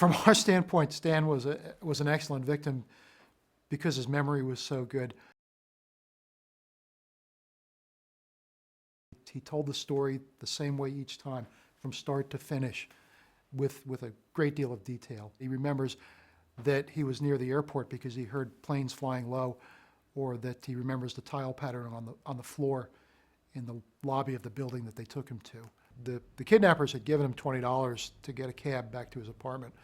From our standpoint, Stan was an excellent victim because his memory was so good. He told the story the same way each time, from start to finish, with a great deal of detail. He remembers that he was near the airport because he heard planes flying low, or that he remembers the tile pattern on the floor in the lobby of the building that they took him to. The kidnappers had given him $20 to get a cab back to his apartment.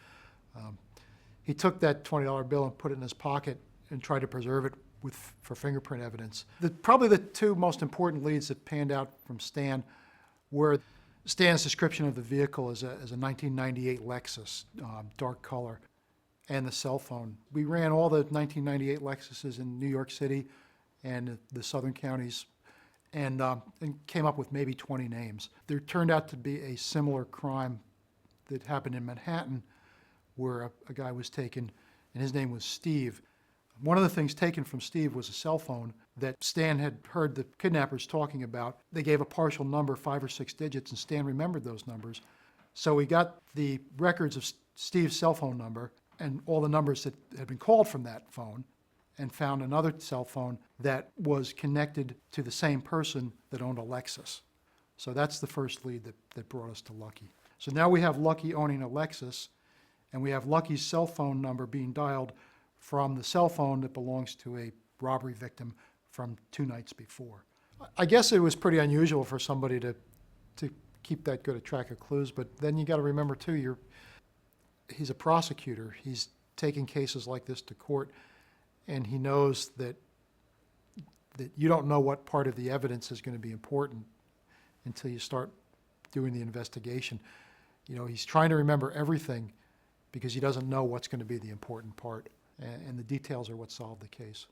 He took that $20 bill and put it in his pocket and tried to preserve it for fingerprint evidence. Probably the two most important leads that panned out from Stan were Stan's description of the vehicle as a 1998 Lexus, dark color, and the cell phone. We ran all the 1998 Lexuses in New York City and the southern counties, and came up with maybe 20 names. There turned out to be a similar crime that happened in Manhattan, where a guy was taken, and his name was Steve. One of the things taken from Steve was a cell phone that Stan had heard the kidnappers talking about. They gave a partial number, 5 or 6 digits, and Stan remembered those numbers. So he got the records of Steve's cell phone number and all the numbers that had been called from that phone, and found another cell phone that was connected to the same person that owned a Lexus. So that's the first lead that brought us to Lucky. So now we have Lucky owning a Lexus, and we have Lucky's cell phone number being dialed from the cell phone that belongs to a robbery victim from 2 nights before. I guess it was pretty unusual for somebody to keep that good a track of clues, but then you got to remember too, he's a prosecutor. He's taking cases like this to court, and he knows that you don't know what part of the evidence is going to be important until you start doing the investigation. You know, he's trying to remember everything because he doesn't know what's going to be the important part, and the details are what solve the case.